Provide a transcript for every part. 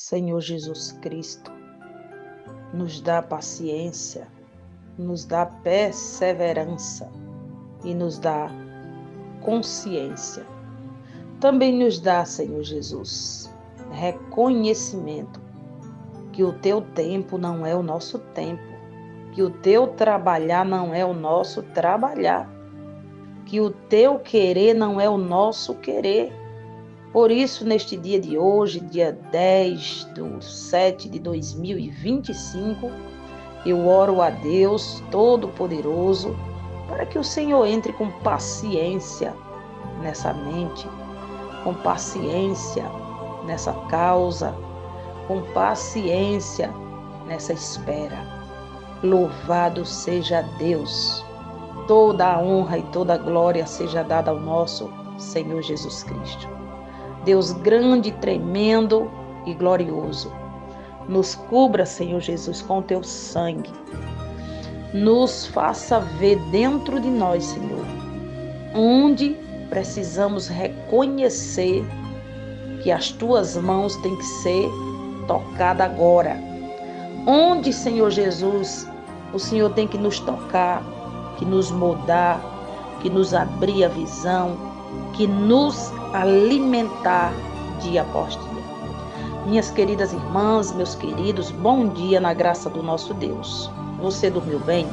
Senhor Jesus Cristo, nos dá paciência, nos dá perseverança e nos dá consciência. Também nos dá, Senhor Jesus, reconhecimento que o teu tempo não é o nosso tempo, que o teu trabalhar não é o nosso trabalhar, que o teu querer não é o nosso querer. Por isso, neste dia de hoje, dia 10/7/2025, eu oro a Deus Todo-Poderoso para que o Senhor entre com paciência nessa mente, com paciência nessa causa, com paciência nessa espera. Louvado seja Deus. Toda a honra e toda a glória seja dada ao nosso Senhor Jesus Cristo. Deus grande, tremendo e glorioso, nos cubra, Senhor Jesus, com o teu sangue. Nos faça ver dentro de nós, Senhor, onde precisamos reconhecer que as tuas mãos têm que ser tocadas agora. Onde, Senhor Jesus, o Senhor tem que nos tocar, que nos moldar, que nos abrir a visão, que nos alimentar dia após dia. Minhas queridas irmãs, meus queridos, bom dia na graça do nosso Deus. Você dormiu bem?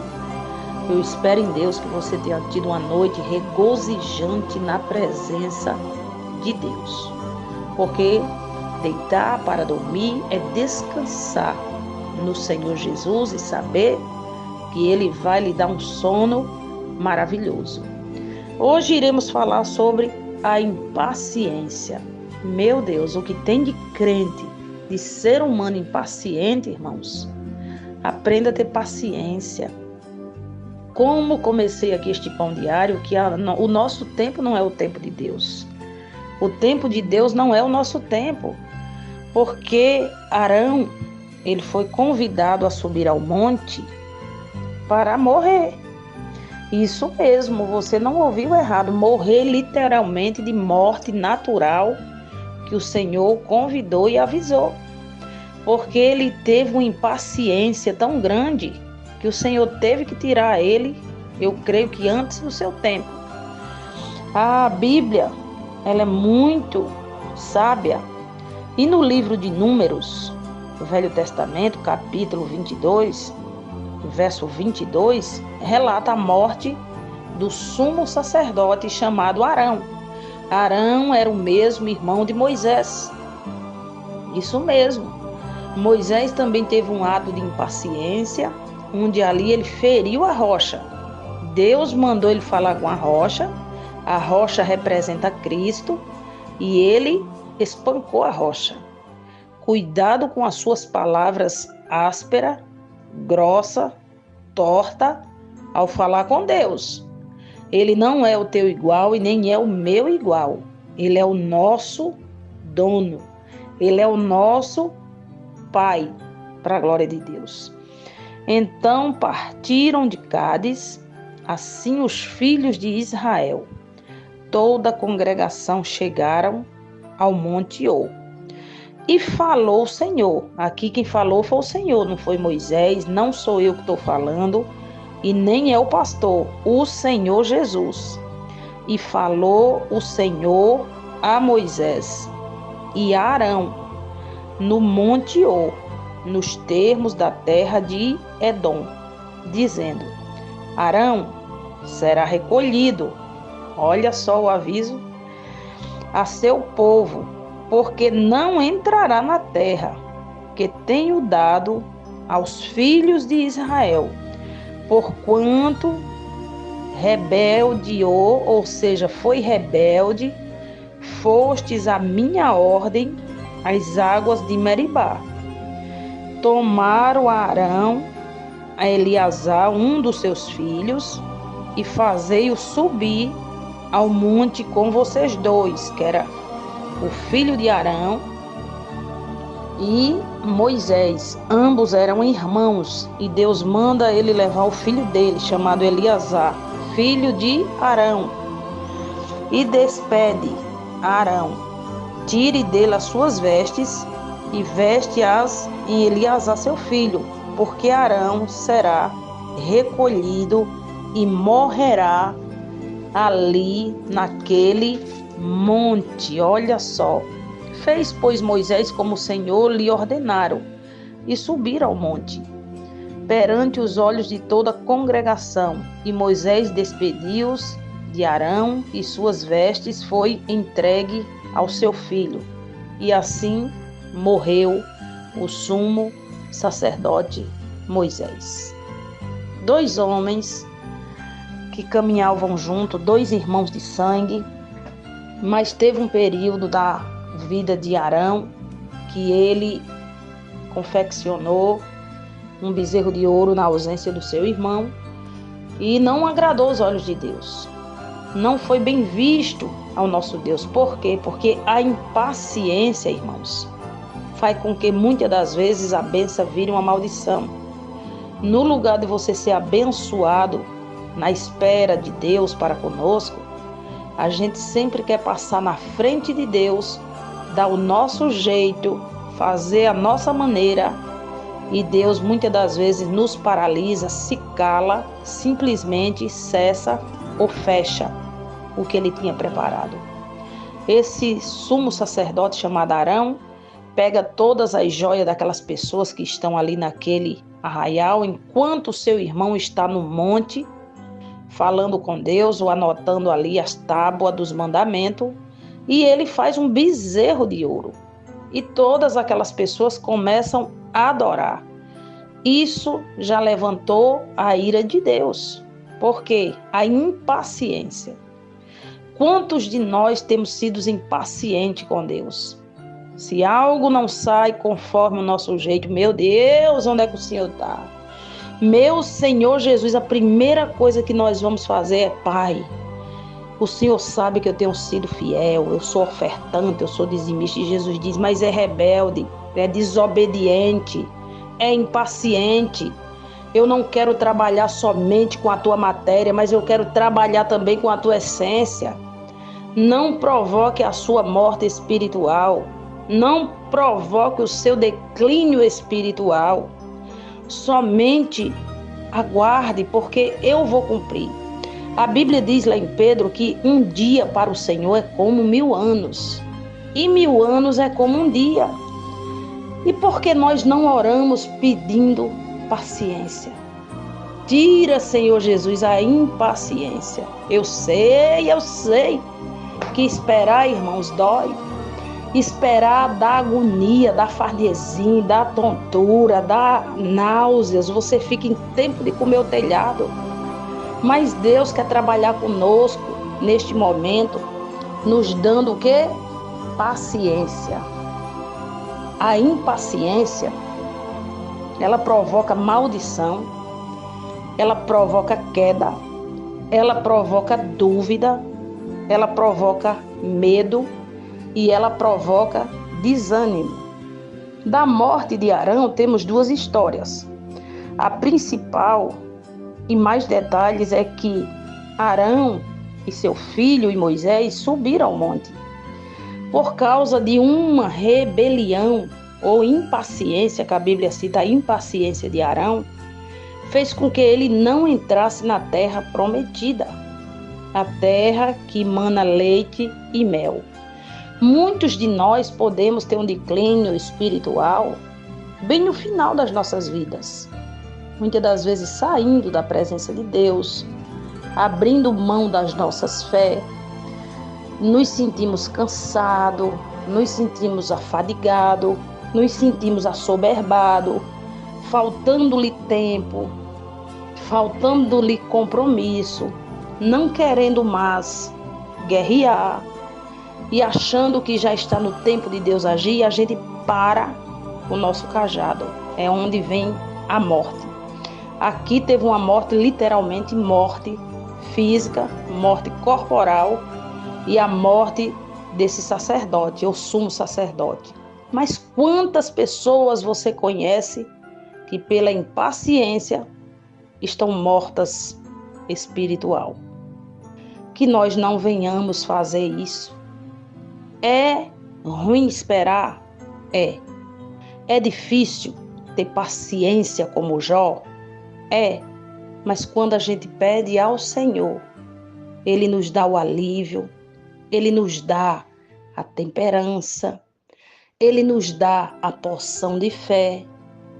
Eu espero em Deus que você tenha tido uma noite regozijante na presença de Deus. Porque deitar para dormir é descansar no Senhor Jesus e saber que Ele vai lhe dar um sono maravilhoso. Hoje iremos falar sobre a impaciência. Meu Deus, o que tem de crente, de ser humano impaciente, irmãos? Aprenda a ter paciência. Como comecei aqui este pão diário, que o nosso tempo não é o tempo de Deus. O tempo de Deus não é o nosso tempo. Porque Arão, ele foi convidado a subir ao monte para morrer. Isso mesmo, você não ouviu errado, morrer literalmente de morte natural que o Senhor convidou e avisou. Porque ele teve uma impaciência tão grande que o Senhor teve que tirar ele, eu creio que antes do seu tempo. A Bíblia, ela é muito sábia. E no livro de Números, do Velho Testamento, capítulo 22, verso 22, relata a morte do sumo sacerdote chamado Arão. Arão era o mesmo irmão de Moisés. Isso mesmo. Moisés também teve um ato de impaciência, onde ali ele feriu a rocha. Deus mandou ele falar com a rocha representa Cristo, e ele espancou a rocha. Cuidado com as suas palavras ásperas, grossa, torta, ao falar com Deus. Ele não é o teu igual e nem é o meu igual. Ele é o nosso dono. Ele é o nosso Pai, para a glória de Deus. Então partiram de Cádiz, assim os filhos de Israel. Toda a congregação chegaram ao Monte Or. E falou o Senhor. Aqui quem falou foi o Senhor, não foi Moisés, não sou eu que estou falando, e nem é o pastor, o Senhor Jesus. E falou o Senhor a Moisés e a Arão no Monte Or, nos termos da terra de Edom, dizendo: Arão será recolhido, olha só o aviso, a seu povo, porque não entrará na terra que tenho dado aos filhos de Israel, porquanto rebeldeou, ou seja, foi rebelde, fostes a minha ordem, as águas de Meribá. Tomaram a Arão, a Eleazar, um dos seus filhos, e fazei-o subir ao monte com vocês dois, que era o filho de Arão e Moisés. Ambos eram irmãos, e Deus manda ele levar o filho dele, chamado Eleazar, filho de Arão, e despede Arão. Tire dele as suas vestes e veste-as em Eleazar seu filho, porque Arão será recolhido e morrerá ali naquele monte. Olha só. Fez, pois, Moisés como o Senhor lhe ordenaram, e subiram ao monte, perante os olhos de toda a congregação. E Moisés despediu-os de Arão, e suas vestes foi entregue ao seu filho. E assim morreu o sumo sacerdote Moisés. 2 homens que caminhavam junto, 2 irmãos de sangue, mas teve um período da vida de Arão que ele confeccionou um bezerro de ouro na ausência do seu irmão e não agradou os olhos de Deus. Não foi bem visto ao nosso Deus. Por quê? Porque a impaciência, irmãos, faz com que muitas das vezes a bênção vire uma maldição. No lugar de você ser abençoado na espera de Deus para conosco, a gente sempre quer passar na frente de Deus, dar o nosso jeito, fazer a nossa maneira, e Deus muitas das vezes nos paralisa, se cala, simplesmente cessa ou fecha o que ele tinha preparado. Esse sumo sacerdote chamado Arão pega todas as joias daquelas pessoas que estão ali naquele arraial, enquanto o seu irmão está no monte, falando com Deus ou anotando ali as tábuas dos mandamentos, e ele faz um bezerro de ouro. E todas aquelas pessoas começam a adorar. Isso já levantou a ira de Deus. Por quê? A impaciência. Quantos de nós temos sido impacientes com Deus? Se algo não sai conforme o nosso jeito, meu Deus, onde é que o Senhor está? Meu Senhor Jesus, a primeira coisa que nós vamos fazer é: Pai, o Senhor sabe que eu tenho sido fiel, eu sou ofertante, eu sou dizimista. E Jesus diz: mas é rebelde, é desobediente, é impaciente. Eu não quero trabalhar somente com a tua matéria, mas eu quero trabalhar também com a tua essência. Não provoque a sua morte espiritual. Não provoque o seu declínio espiritual. Somente aguarde, porque eu vou cumprir. A Bíblia diz lá em Pedro que um dia para o Senhor é como 1000 anos. E 1000 anos é como um dia. E por que nós não oramos pedindo paciência? Tira, Senhor Jesus, a impaciência. Eu sei que esperar, irmãos, dói. Esperar dá agonia, dá fardezinho, dá tontura, dá náuseas. Você fica em tempo de comer o telhado. Mas Deus quer trabalhar conosco neste momento, nos dando o quê? Paciência. A impaciência, ela provoca maldição, ela provoca queda, ela provoca dúvida, ela provoca medo e ela provoca desânimo. Da morte de Arão temos 2 histórias. A principal e mais detalhes é que Arão e seu filho e Moisés subiram ao monte. Por causa de uma rebelião ou impaciência, que a Bíblia cita a impaciência de Arão, fez com que ele não entrasse na terra prometida, a terra que mana leite e mel. Muitos de nós podemos ter um declínio espiritual bem no final das nossas vidas. Muitas das vezes saindo da presença de Deus, abrindo mão das nossas fé, nos sentimos cansados, nos sentimos afadigados, nos sentimos assoberbados, faltando-lhe tempo, faltando-lhe compromisso, não querendo mais guerrear e achando que já está no tempo de Deus agir, a gente para o nosso cajado. É onde vem a morte. Aqui teve uma morte, literalmente morte física, morte corporal e a morte desse sacerdote, ou sumo sacerdote. Mas quantas pessoas você conhece que pela impaciência estão mortas espiritual? Que nós não venhamos fazer isso. É ruim esperar? É. É difícil ter paciência como Jó? É, mas quando a gente pede ao Senhor, Ele nos dá o alívio, Ele nos dá a temperança, Ele nos dá a porção de fé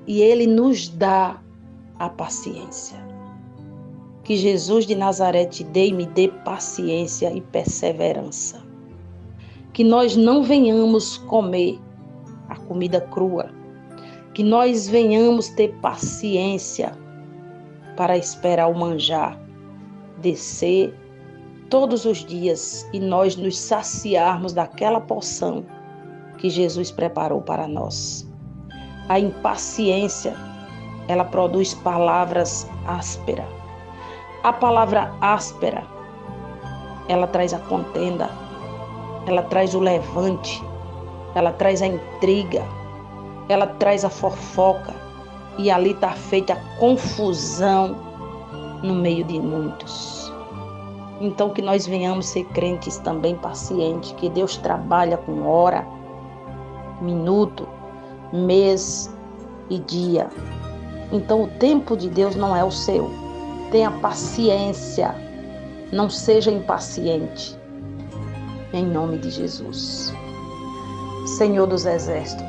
e Ele nos dá a paciência. Que Jesus de Nazaré te dê e me dê paciência e perseverança. Que nós não venhamos comer a comida crua, que nós venhamos ter paciência para esperar o manjar descer todos os dias e nós nos saciarmos daquela porção que Jesus preparou para nós. A impaciência, ela produz palavras ásperas. A palavra áspera, ela traz a contenda, ela traz o levante, ela traz a intriga, ela traz a fofoca e ali está feita a confusão no meio de muitos. Então que nós venhamos ser crentes também pacientes, que Deus trabalha com hora, minuto, mês e dia. Então o tempo de Deus não é o seu. Tenha paciência, não seja impaciente. Em nome de Jesus. Senhor dos Exércitos,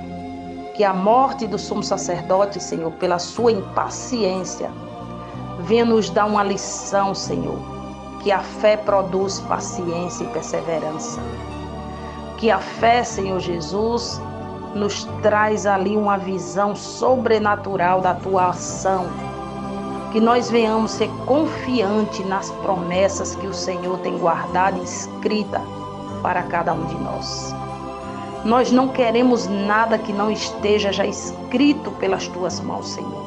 que a morte do sumo sacerdote, Senhor, pela sua impaciência, venha nos dar uma lição, Senhor, que a fé produz paciência e perseverança. Que a fé, Senhor Jesus, nos traz ali uma visão sobrenatural da tua ação. Que nós venhamos ser confiantes nas promessas que o Senhor tem guardado e escrita para cada um de nós. Nós não queremos nada que não esteja já escrito pelas tuas mãos, Senhor.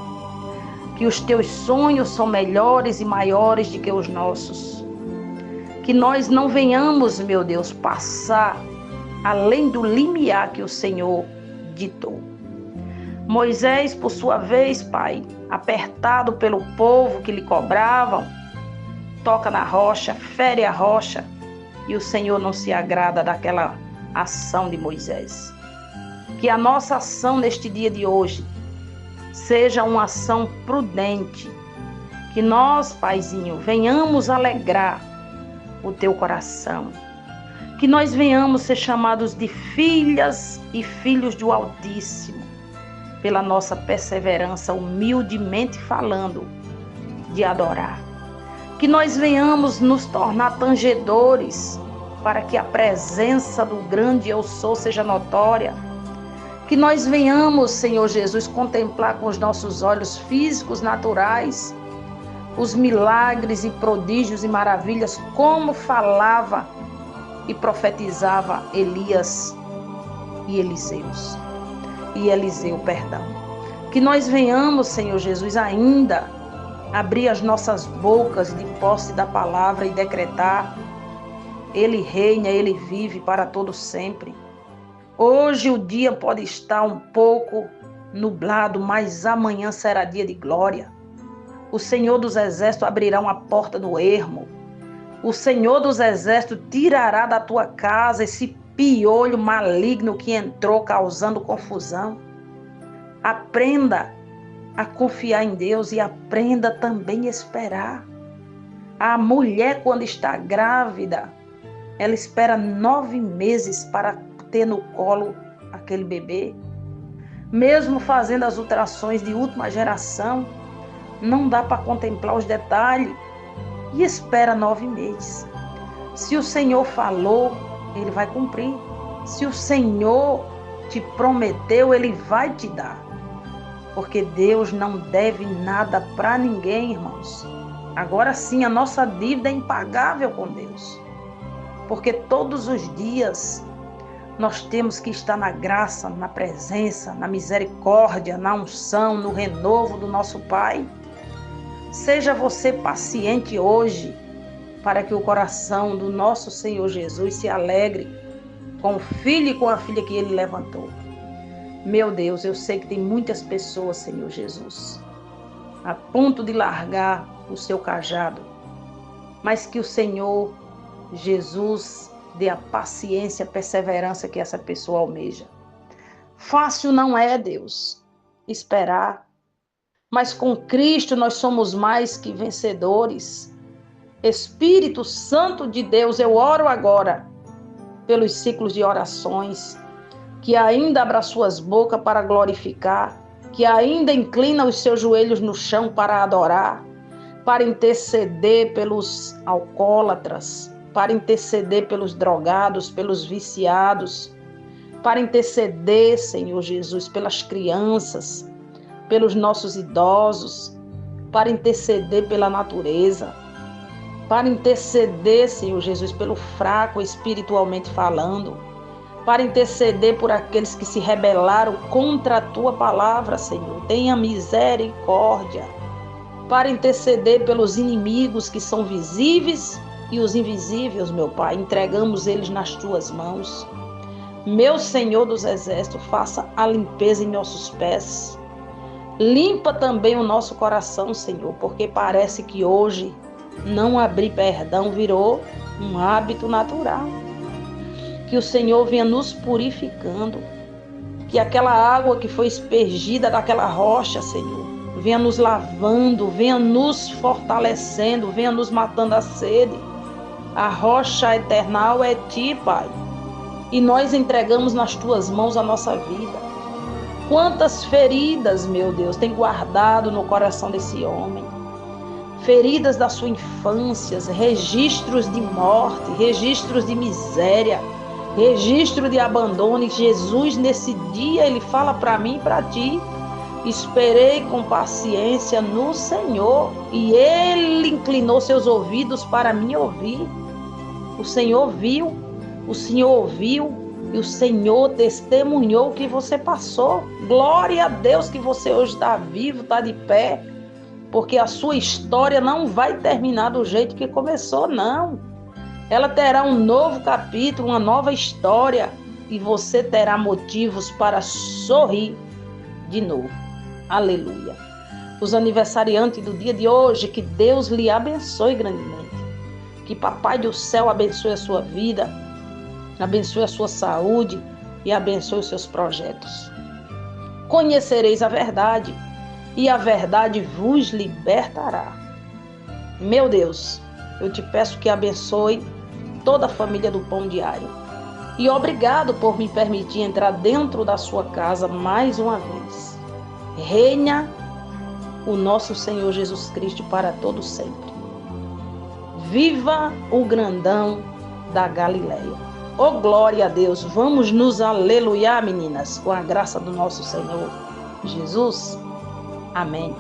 Que os teus sonhos são melhores e maiores do que os nossos. Que nós não venhamos, meu Deus, passar além do limiar que o Senhor ditou. Moisés, por sua vez, Pai, apertado pelo povo que lhe cobravam, toca na rocha, fere a rocha, e o Senhor não se agrada daquela ação de Moisés. Que a nossa ação neste dia de hoje seja uma ação prudente, que nós, Paizinho, venhamos alegrar o teu coração, que nós venhamos ser chamados de filhas e filhos do Altíssimo, pela nossa perseverança, humildemente falando, de adorar. Que nós venhamos nos tornar tangedores para que a presença do grande Eu Sou seja notória. Que nós venhamos, Senhor Jesus, contemplar com os nossos olhos físicos, naturais, os milagres e prodígios e maravilhas, como falava e profetizava Elias e Eliseu. Que nós venhamos, Senhor Jesus, ainda abrir as nossas bocas de posse da palavra e decretar: Ele reina, Ele vive para todo sempre. Hoje o dia pode estar um pouco nublado, mas amanhã será dia de glória. O Senhor dos Exércitos abrirá uma porta do ermo. O Senhor dos Exércitos tirará da tua casa esse piolho maligno que entrou causando confusão. Aprenda a confiar em Deus e aprenda também a esperar. A mulher, quando está grávida, ela espera 9 meses para ter no colo aquele bebê. Mesmo fazendo as ultrações de última geração, não dá para contemplar os detalhes e espera 9 meses. Se o Senhor falou, Ele vai cumprir. Se o Senhor te prometeu, Ele vai te dar. Porque Deus não deve nada para ninguém, irmãos. Agora sim, a nossa dívida é impagável com Deus. Porque todos os dias nós temos que estar na graça, na presença, na misericórdia, na unção, no renovo do nosso Pai. Seja você paciente hoje, para que o coração do nosso Senhor Jesus se alegre com o filho e com a filha que Ele levantou. Meu Deus, eu sei que tem muitas pessoas, Senhor Jesus, a ponto de largar o seu cajado, mas que o Senhor Jesus dê a paciência, a perseverança que essa pessoa almeja. Fácil não é, Deus, esperar, mas com Cristo nós somos mais que vencedores. Espírito Santo de Deus, eu oro agora pelos ciclos de orações, que ainda abra suas bocas para glorificar, que ainda inclina os seus joelhos no chão para adorar, para interceder pelos alcoólatras, para interceder pelos drogados, pelos viciados, para interceder, Senhor Jesus, pelas crianças, pelos nossos idosos, para interceder pela natureza, para interceder, Senhor Jesus, pelo fraco espiritualmente falando, para interceder por aqueles que se rebelaram contra a Tua palavra, Senhor. Tenha misericórdia. Para interceder pelos inimigos que são visíveis e os invisíveis, meu Pai. Entregamos eles nas Tuas mãos. Meu Senhor dos Exércitos, faça a limpeza em nossos pés. Limpa também o nosso coração, Senhor, porque parece que hoje não abrir perdão virou um hábito natural. Que o Senhor venha nos purificando, que aquela água que foi aspergida daquela rocha, Senhor, venha nos lavando, venha nos fortalecendo, venha nos matando a sede. A rocha eternal é Ti, Pai, e nós entregamos nas Tuas mãos a nossa vida. Quantas feridas, meu Deus, tem guardado no coração desse homem? Feridas da sua infância, registros de morte, registros de miséria, registro de abandono. E Jesus, nesse dia, Ele fala para mim e para ti: esperei com paciência no Senhor, e Ele inclinou seus ouvidos para me ouvir. O Senhor viu, o Senhor ouviu, e o Senhor testemunhou o que você passou. Glória a Deus que você hoje está vivo, está de pé, porque a sua história não vai terminar do jeito que começou, não. Ela terá um novo capítulo, uma nova história, e você terá motivos para sorrir de novo. Aleluia. Os aniversariantes do dia de hoje, que Deus lhe abençoe grandemente. Que Papai do Céu abençoe a sua vida, abençoe a sua saúde e abençoe os seus projetos. Conhecereis a verdade, e a verdade vos libertará. Meu Deus, eu te peço que abençoe toda a família do Pão Diário. E obrigado por me permitir entrar dentro da sua casa mais uma vez. Reina o nosso Senhor Jesus Cristo para todo sempre. Viva o grandão da Galileia. Oh, glória a Deus. Vamos nos aleluiar, meninas, com a graça do nosso Senhor Jesus. Amém.